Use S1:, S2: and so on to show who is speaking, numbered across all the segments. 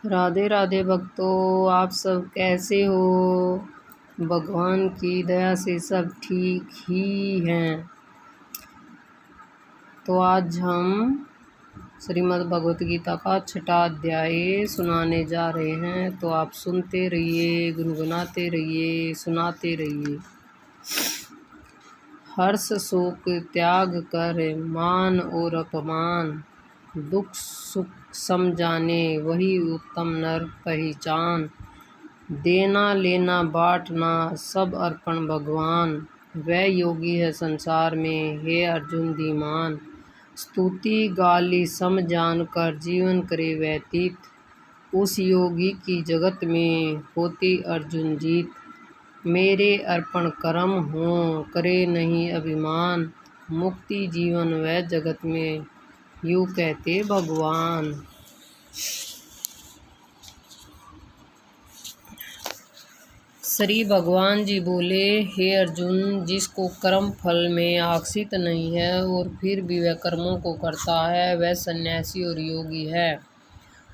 S1: राधे राधे भक्तों, आप सब कैसे हो। भगवान की दया से सब ठीक ही हैं। तो आज हम श्रीमद् भगवत गीता का 6वां अध्याय सुनाने जा रहे हैं। तो आप सुनते रहिए, गुनगुनाते रहिए, सुनाते रहिए। हर्ष शोक त्याग कर मान और अपमान, दुख सुख सम जाने वही उत्तम नर पहचान। देना लेना बांटना सब अर्पण भगवान, वह योगी है संसार में हे अर्जुन धीमान। स्तुति गाली सम जान कर जीवन करे व्यतीत, उस योगी की जगत में होती अर्जुन जीत। मेरे अर्पण कर्म हों करे नहीं अभिमान, मुक्ति जीवन वह जगत में यूँ कहते भगवान। श्री भगवान जी बोले, हे अर्जुन, जिसको कर्म फल में आसक्त नहीं है और फिर भी वह कर्मों को करता है, वह सन्यासी और योगी है।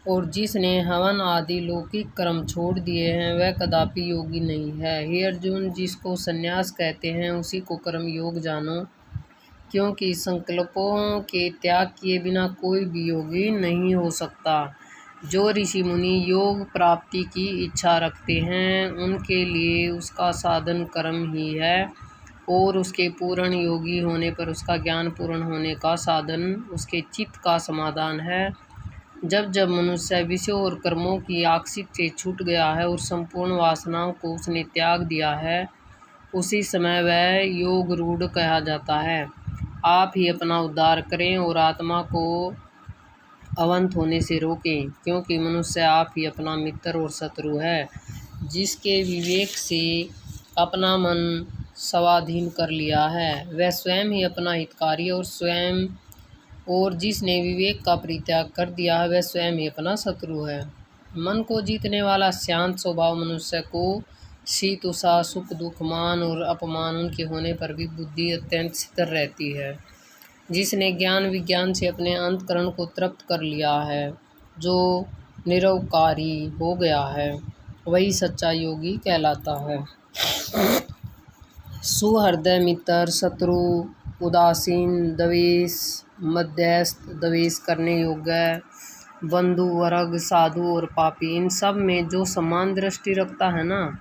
S1: और जिसने हवन आदि लौकिक कर्म छोड़ दिए हैं, वह कदापि योगी नहीं है। हे अर्जुन, जिसको सन्यास कहते हैं उसी को कर्म योग जानो, क्योंकि संकल्पों के त्याग किए बिना कोई भी योगी नहीं हो सकता। जो ऋषि मुनि योग प्राप्ति की इच्छा रखते हैं, उनके लिए उसका साधन कर्म ही है, और उसके पूर्ण योगी होने पर उसका ज्ञान पूर्ण होने का साधन उसके चित्त का समाधान है। जब जब मनुष्य विषयों और कर्मों की आसक्ति से छूट गया है और संपूर्ण वासनाओं को उसने त्याग दिया है, उसी समय वह योग रूढ़ कहा जाता है। आप ही अपना उद्धार करें और आत्मा को अवंत होने से रोकें, क्योंकि मनुष्य आप ही अपना मित्र और शत्रु है। जिसके विवेक से अपना मन स्वाधीन कर लिया है, वह स्वयं ही अपना हितकारी और जिसने विवेक का परित्याग कर दिया है, वह स्वयं ही अपना शत्रु है। मन को जीतने वाला शांत स्वभाव मनुष्य को शीत उषा सुख दुख मान और अपमान उनके होने पर भी बुद्धि अत्यंत स्थिर रहती है। जिसने ज्ञान विज्ञान से अपने अंतकरण को तृप्त कर लिया है, जो निरवकारी हो गया है, वही सच्चा योगी कहलाता है। सुहृदय मित्र शत्रु, उदासीन द्वेष, मध्यस्थ द्वेष करने योग्य, बंधु वर्ग साधु और पापी, इन सब में जो समान दृष्टि रखता है ना,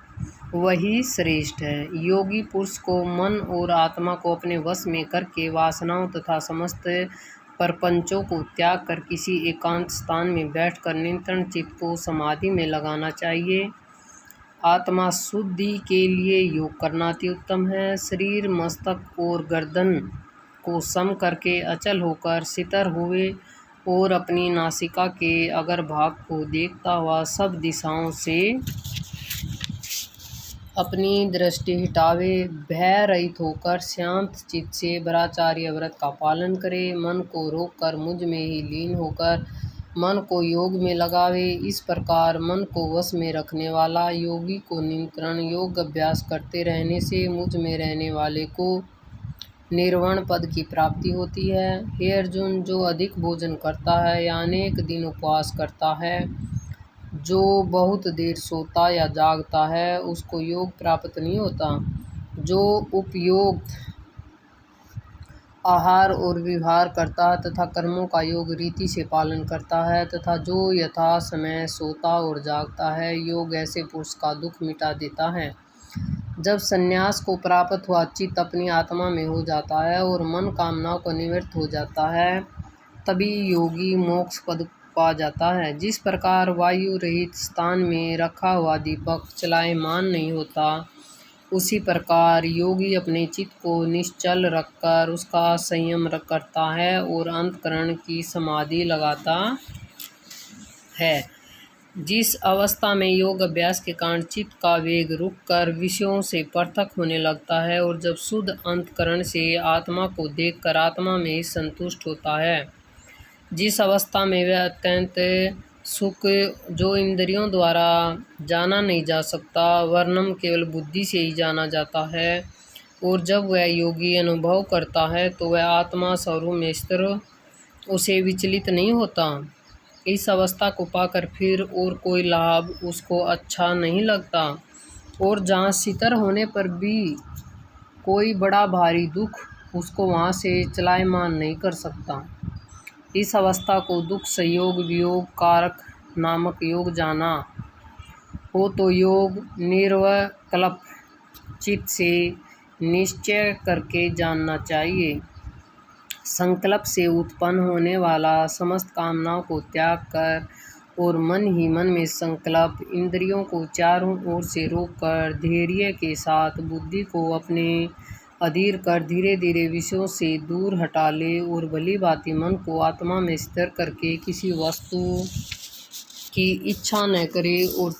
S1: वही श्रेष्ठ है। योगी पुरुष को मन और आत्मा को अपने वश में करके वासनाओं तथा समस्त प्रपंचों को त्याग कर किसी एकांत स्थान में बैठकर नियंत्रण चित्त को समाधि में लगाना चाहिए। आत्मा शुद्धि के लिए योग करना अति उत्तम है। शरीर मस्तक और गर्दन को सम करके अचल होकर सितर हुए और अपनी नासिका के अगर भाग को देखता हुआ सब दिशाओं से अपनी दृष्टि हटावे, भय रहित होकर शांत चित्त से ब्रह्मचर्य व्रत का पालन करे। मन को रोककर मुझ में ही लीन होकर मन को योग में लगावे। इस प्रकार मन को वश में रखने वाला योगी को निरंतर योग अभ्यास करते रहने से मुझ में रहने वाले को निर्वाण पद की प्राप्ति होती है। हे अर्जुन, जो अधिक भोजन करता है या अनेक दिन उपवास करता है, जो बहुत देर सोता या जागता है, उसको योग प्राप्त नहीं होता। जो उपयुक्त आहार और व्यवहार करता है तथा कर्मों का योग रीति से पालन करता है तथा जो यथा समय सोता और जागता है, योग ऐसे पुरुष का दुख मिटा देता है। जब संन्यास को प्राप्त हुआ चित्त अपनी आत्मा में हो जाता है और मन कामनाओं को निवृत्त हो जाता है, तभी योगी मोक्ष पद पा जाता है। जिस प्रकार वायु रहित स्थान में रखा हुआ दीपक चलायमान नहीं होता, उसी प्रकार योगी अपने चित्त को निश्चल रखकर उसका संयम करता है और अंतकरण की समाधि लगाता है। जिस अवस्था में योग अभ्यास के कारण चित्त का वेग रुककर विषयों से पृथक होने लगता है और जब शुद्ध अंतकरण से आत्मा को देखकर आत्मा में ही संतुष्ट होता है, जिस अवस्था में वह अत्यंत सुख जो इंद्रियों द्वारा जाना नहीं जा सकता, वर्णम केवल बुद्धि से ही जाना जाता है, और जब वह योगी अनुभव करता है तो वह आत्मा स्वरूप में स्थिर उसे विचलित नहीं होता। इस अवस्था को पाकर फिर और कोई लाभ उसको अच्छा नहीं लगता, और जहाँ सितर होने पर भी कोई बड़ा भारी दुख उसको वहाँ से चलायमान नहीं कर सकता। इस अवस्था को दुख संयोग वियोग कारक नामक योग जाना हो तो योग निर्विकल्प चित्त से निश्चय करके जानना चाहिए। संकल्प से उत्पन्न होने वाला समस्त कामनाओं को त्याग कर और मन ही मन में संकल्प इंद्रियों को चारों ओर से रोककर धैर्य के साथ बुद्धि को अपने अधीर कर धीरे धीरे विषयों से दूर हटा ले और भली भांति मन को आत्मा में स्थिर करके किसी वस्तु की इच्छा न करे और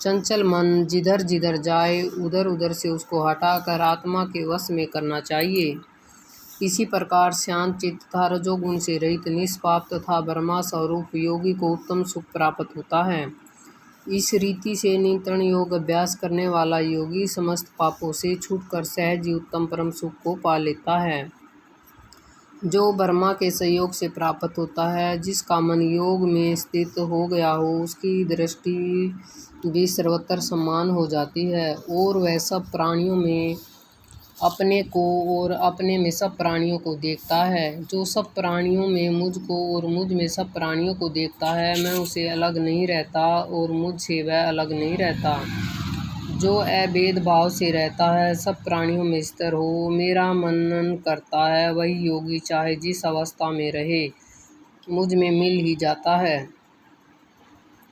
S1: चंचल मन जिधर जिधर जाए उधर उधर से उसको हटाकर आत्मा के वश में करना चाहिए। इसी प्रकार शांत चित्त तथा रजोगुण से रहित निष्पाप तथा ब्रह्मा स्वरूप योगी को उत्तम सुख प्राप्त होता है। इस रीति से नियंत्रण योग अभ्यास करने वाला योगी समस्त पापों से छूटकर सहज ही उत्तम परम सुख को पा लेता है, जो ब्रह्मा के सहयोग से प्राप्त होता है। जिसका मन योग में स्थित हो गया हो उसकी दृष्टि भी सर्वत्र समान हो जाती है और वह सब प्राणियों में अपने को और अपने में सब प्राणियों को देखता है। जो सब प्राणियों में मुझको और मुझ में सब प्राणियों को देखता है, मैं उसे अलग नहीं रहता और मुझसे वह अलग नहीं रहता। जो अभेद भाव से रहता है, सब प्राणियों में स्थिर हो मेरा मनन करता है, वही योगी चाहे जिस अवस्था में रहे मुझ में मिल ही जाता है।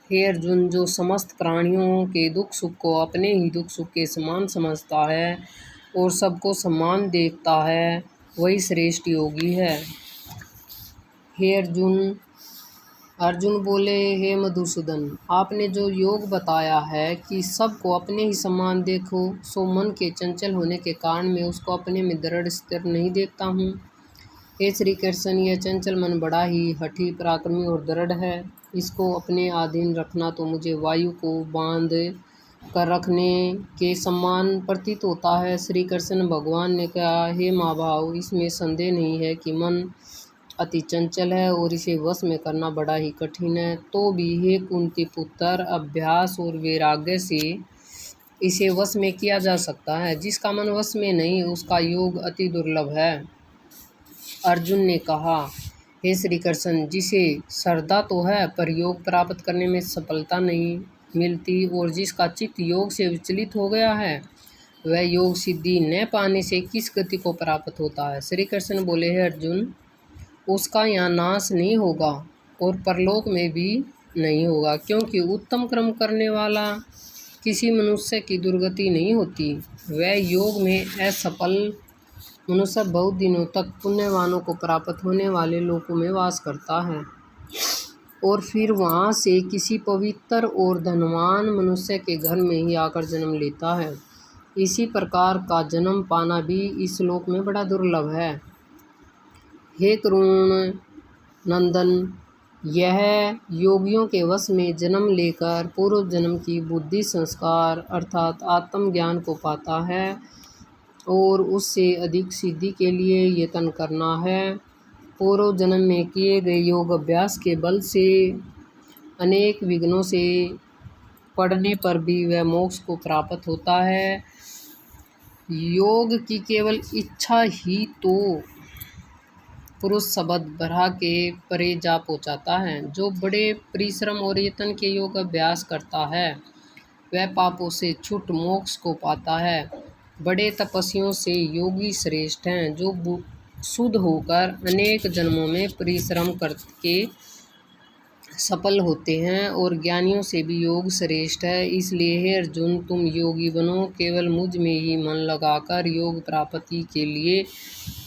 S1: हे अर्जुन, जो समस्त प्राणियों के दुख सुख को अपने ही दुख सुख के समान समझता है और सबको समान देखता है, वही श्रेष्ठ योगी है। हे अर्जुन, अर्जुन बोले, हे मधुसूदन, आपने जो योग बताया है कि सबको अपने ही समान देखो, सो मन के चंचल होने के कारण मैं उसको अपने में दृढ़ स्थिर नहीं देखता हूँ। हे श्री कृष्ण, यह चंचल मन बड़ा ही हठी पराक्रमी और दृढ़ है। इसको अपने अधीन रखना तो मुझे वायु को बांध कर रखने के समान प्रतीत होता है। श्री कृष्ण भगवान ने कहा, हे महाभाव, इसमें संदेह नहीं है कि मन अति चंचल है और इसे वश में करना बड़ा ही कठिन है। तो भी हे कुंती पुत्र, अभ्यास और वैराग्य से इसे वश में किया जा सकता है। जिसका मन वश में नहीं उसका योग अति दुर्लभ है। अर्जुन ने कहा, हे श्री कृष्ण, जिसे श्रद्धा तो है पर योग प्राप्त करने में सफलता नहीं मिलती और जिसका चित्त योग से विचलित हो गया है, वह योग सिद्धि न पाने से किस गति को प्राप्त होता है। श्री कृष्ण बोले, हे अर्जुन, उसका यहाँ नाश नहीं होगा और परलोक में भी नहीं होगा, क्योंकि उत्तम कर्म करने वाला किसी मनुष्य की दुर्गति नहीं होती। वह योग में असफल मनुष्य बहुत दिनों तक पुण्यवानों को प्राप्त होने वाले लोकों में वास करता है और फिर वहाँ से किसी पवित्र और धनवान मनुष्य के घर में ही आकर जन्म लेता है। इसी प्रकार का जन्म पाना भी इस लोक में बड़ा दुर्लभ है। हे करुण नंदन, यह योगियों के वश में जन्म लेकर पूर्व जन्म की बुद्धि संस्कार अर्थात आत्मज्ञान को पाता है और उससे अधिक सिद्धि के लिए यत्न करना है। पूर्व जन्म में किए गए योग अभ्यास के बल से अनेक विघ्नों से पड़ने पर भी वह मोक्ष को प्राप्त होता है। योग की केवल इच्छा ही तो पुरुष शब्द बरहा के परे जा पहुँचाता है। जो बड़े परिश्रम और यत्न के योग अभ्यास करता है, वह पापों से छूट मोक्ष को पाता है। बड़े तपस्वियों से योगी श्रेष्ठ हैं, जो शुद्ध होकर अनेक जन्मों में परिश्रम करके सफल होते हैं, और ज्ञानियों से भी योग श्रेष्ठ है। इसलिए हे अर्जुन, तुम योगी बनो, केवल मुझ में ही मन लगाकर योग प्राप्ति के लिए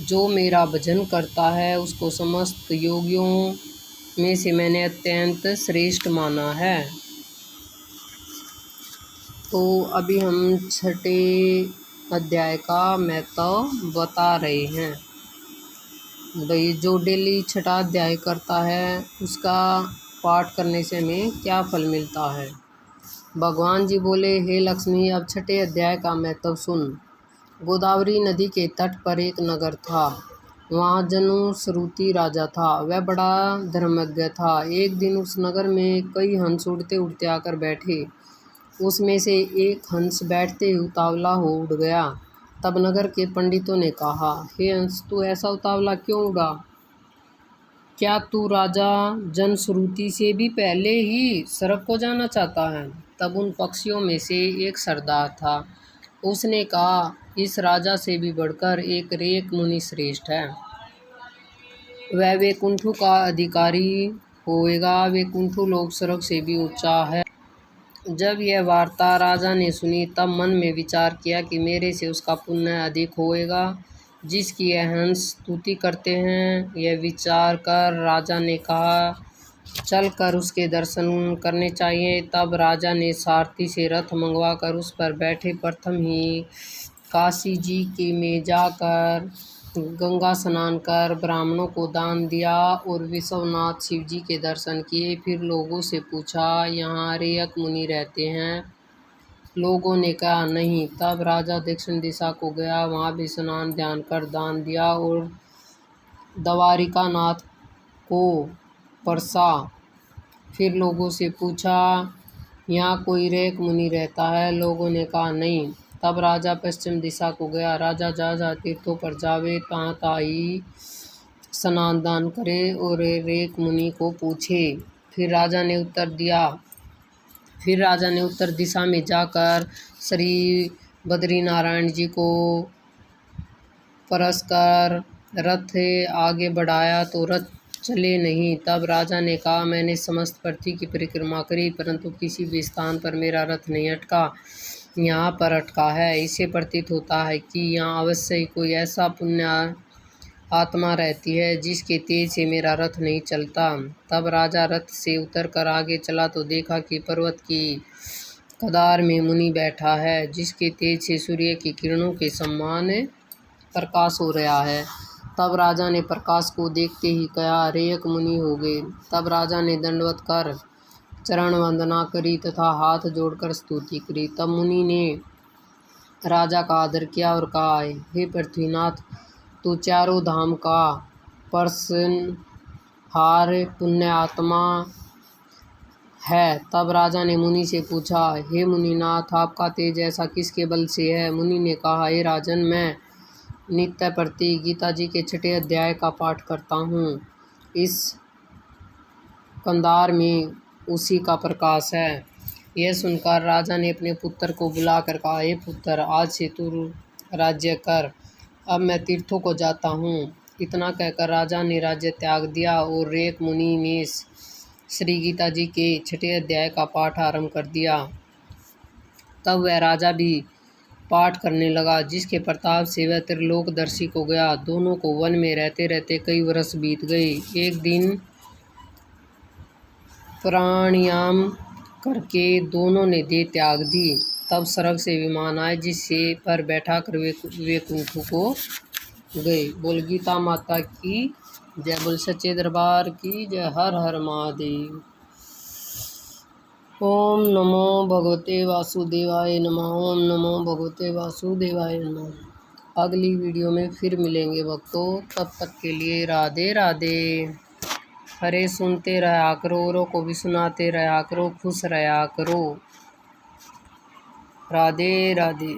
S1: जो मेरा भजन करता है उसको समस्त योगियों में से मैंने अत्यंत श्रेष्ठ माना है। तो अभी हम छठे अध्याय का महत्व बता रहे हैं। भाई, जो डेली छठा अध्याय करता है उसका पाठ करने से हमें क्या फल मिलता है। भगवान जी बोले, हे लक्ष्मी, अब छठे अध्याय का महत्व सुन। गोदावरी नदी के तट पर एक नगर था। वहाँ जनुश्रुति राजा था। वह बड़ा धर्मज्ञ था। एक दिन उस नगर में कई हंस उड़ते उड़ते आकर बैठे। उसमें से एक हंस बैठते ही उतावला हो उड़ गया। तब नगर के पंडितों ने कहा, हे हंस, तू ऐसा उतावला क्यों उड़ा? क्या तू राजा जनश्रुति से भी पहले ही स्वर्ग को जाना चाहता है? तब उन पक्षियों में से एक सरदार था। उसने कहा, इस राजा से भी बढ़कर एक रेक मुनि श्रेष्ठ है। वह वैकुंठों का अधिकारी होएगा। वैकुंठों लोक स्वर्ग से भी ऊंचा है। जब यह वार्ता राजा ने सुनी तब मन में विचार किया कि मेरे से उसका पुण्य अधिक होएगा जिसकी यह हंस स्तुति करते हैं। यह विचार कर राजा ने कहा, चल कर उसके दर्शन करने चाहिए। तब राजा ने सारथी से रथ मंगवा कर उस पर बैठे। प्रथम ही काशी जी के में जाकर गंगा स्नान कर ब्राह्मणों को दान दिया और विश्वनाथ शिव जी के दर्शन किए। फिर लोगों से पूछा, यहाँ रेयक मुनि रहते हैं? लोगों ने कहा, नहीं। तब राजा दक्षिण दिशा को गया। वहाँ भी स्नान ध्यान कर दान दिया और द्वारिका नाथ को परसा। फिर लोगों से पूछा, यहाँ कोई रेयक मुनि रहता है? लोगों ने कहा, नहीं। तब राजा पश्चिम दिशा को गया। राजा जा तीर्थों पर जावे, तहाँ ताही स्नान दान करे और रेयक मुनि को पूछे। फिर राजा ने उत्तर दिशा में जाकर श्री बद्रीनारायण जी को परसकर रथ आगे बढ़ाया तो रथ चले नहीं। तब राजा ने कहा, मैंने समस्त पृथ्वी की परिक्रमा करी परंतु किसी भी स्थान पर मेरा रथ नहीं अटका। यहाँ पर अटका है। इससे प्रतीत होता है कि यहाँ अवश्य ही कोई ऐसा पुण्य आत्मा रहती है जिसके तेज से मेरा रथ नहीं चलता। तब राजा रथ से उतरकर आगे चला तो देखा कि पर्वत की कदार में मुनि बैठा है जिसके तेज से सूर्य की किरणों के समान प्रकाश हो रहा है। तब राजा ने प्रकाश को देखते ही कहा, रेयक मुनि हो गए। तब राजा ने दंडवत कर चरण वंदना करी तथा हाथ जोड़कर स्तुति करी। तब मुनि ने राजा का आदर किया और कहा, हे पृथ्वीनाथ, तू चारों धाम का पालनहार पुण्य आत्मा है। तब राजा ने मुनि से पूछा, हे मुनिनाथ, आपका तेज ऐसा किसके बल से है? मुनि ने कहा, हे राजन, मैं नित्य प्रति गीता जी के 6ठे अध्याय का पाठ करता हूँ। इस कंधार में उसी का प्रकाश है। यह सुनकर राजा ने अपने पुत्र को बुलाकर कहा, हे पुत्र, आज से तू राज्य कर। अब मैं तीर्थों को जाता हूँ। इतना कहकर राजा ने राज्य त्याग दिया और रेयक मुनि ने श्री गीता जी के 6ठे अध्याय का पाठ आरंभ कर दिया। तब वह राजा भी पाठ करने लगा जिसके प्रताप से वह त्रिलोकदर्शी को गया। दोनों को वन में रहते रहते कई वर्ष बीत गए। एक दिन प्राणायाम करके दोनों ने देह त्याग दी। तब स्वर्ग से विमान आए जिससे पर बैठा कर वैकुंठ को गए। बोल गीता माता की जय। बोल सच्चे दरबार की जय। हर हर महादेव। ओम नमो भगवते वासुदेवाय नमः। ओम नमो भगवते वासुदेवाय नमः। अगली वीडियो में फिर मिलेंगे भक्तों। तब तक के लिए राधे राधे। हरे सुनते रहा करो, औरों को भी सुनाते रहा करो, खुश रहा करो। राधे राधे।